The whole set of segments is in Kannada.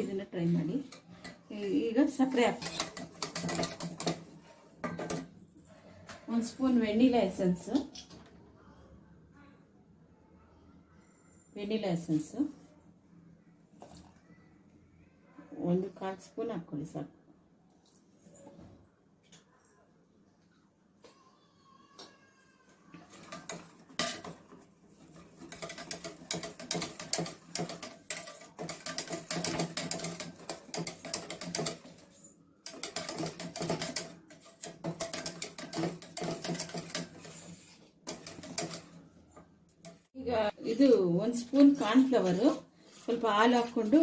ಇದನ್ನು ಟ್ರೈ ಮಾಡಿ. ಈಗ ಸಕ್ಕರೆ ಹಾಕಿ, 1 ಸ್ಪೂನ್ ವೆನಿಲಾ ಎಸೆನ್ಸು, 1/4 ಸ್ಪೂನ್ ಹಾಕ್ಕೊಳ್ಳಿ ಸಾಕು. ಈಗ ಇದು 1 ಸ್ಪೂನ್ ಕಾರ್ನ್ಫ್ಲವರು, ಸ್ವಲ್ಪ ಹಾಲು ಹಾಕ್ಕೊಂಡು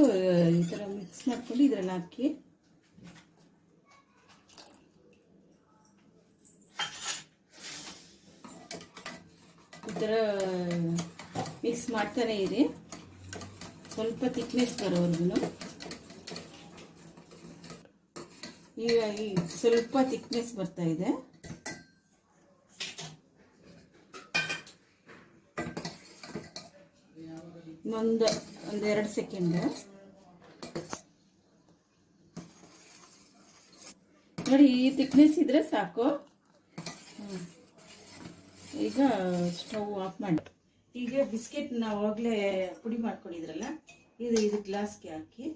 ಈ ಥರ ಮಿಕ್ಸ್ ಮಾಡ್ಕೊಂಡು ಇದರಲ್ಲಿ ಹಾಕಿ ಈ ಥರ ಮಿಕ್ಸ್ ಮಾಡ್ತಾನೆ ಇರಿ, ಸ್ವಲ್ಪ ಥಿಕ್ನೆಸ್ ಬರೋವರೆಗೂ. ಈಗ ಸ್ವಲ್ಪ ಥಿಕ್ನೆಸ್ ಬರ್ತಾ ಇದೆ. ಒಂದು 2 ಸೆಕೆಂಡ್ ನೋಡಿ, ಈ ಥಿಕ್ನೆಸ್ ಇದ್ರೆ ಸಾಕು. ಈಗ ಸ್ಟವ್ ಆಫ್ ಮಾಡಿ. ಈಗ ಬಿಸ್ಕೆಟ್ ನಾವು ಆವಾಗಲೇ ಪುಡಿ ಮಾಡ್ಕೊಂಡಿದ್ರಲ್ಲ, ಇದು ಗ್ಲಾಸ್ಗೆ ಹಾಕಿ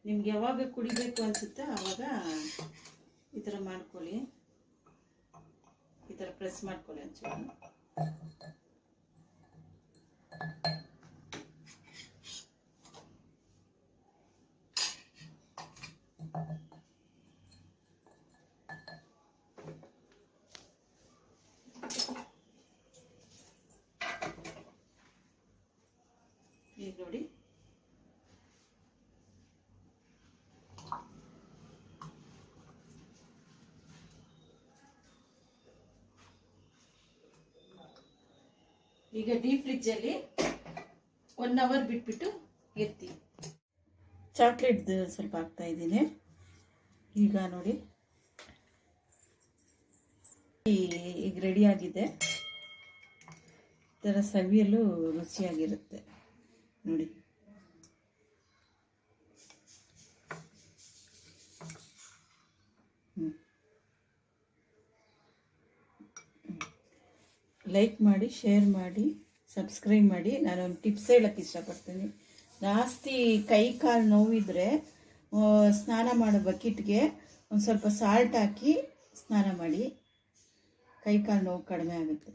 ನಿಮ್ಗೆ ಯಾವಾಗ ಕುಡಿಬೇಕು ಅನ್ಸುತ್ತೆ ಆವಾಗ ಈ ಥರ ಮಾಡ್ಕೊಳ್ಳಿ, ಈ ಥರ ಪ್ರೆಸ್ ಮಾಡ್ಕೊಳ್ಳಿ ಒಂಚೂರು. ಈಗ ನೋಡಿ, ಈಗ ಡೀಪ್ ಫ್ರಿಜ್ಜಲ್ಲಿ 1 ಅವರ್ ಬಿಟ್ಬಿಟ್ಟು ಇರ್ತೀವಿ. ಚಾಕ್ಲೇಟ್ ಸ್ವಲ್ಪ ಹಾಕ್ತಾ ಇದ್ದೀನಿ. ಈಗ ನೋಡಿ, ಈಗ ರೆಡಿ ಆಗಿದೆ. ಈ ಥರ ಸವಿಯಲು ರುಚಿಯಾಗಿರುತ್ತೆ ನೋಡಿ. ಲೈಕ್ ಮಾಡಿ, ಶೇರ್ ಮಾಡಿ, ಸಬ್ಸ್ಕ್ರೈಬ್ ಮಾಡಿ. ನಾನೊಂದು ಟಿಪ್ಸ್ ಹೇಳಕ್ಕೆ ಇಷ್ಟಪಡ್ತೀನಿ. ಜಾಸ್ತಿ ಕೈ ಕಾಲು ನೋವಿದ್ರೆ ಸ್ನಾನ ಮಾಡೋ ಬಕೆಟ್ಗೆ ಒಂದು ಸ್ವಲ್ಪ ಸಾಲ್ಟ್ ಹಾಕಿ ಸ್ನಾನ ಮಾಡಿ, ಕೈ ಕಾಲು ನೋವು ಕಡಿಮೆ ಆಗುತ್ತೆ.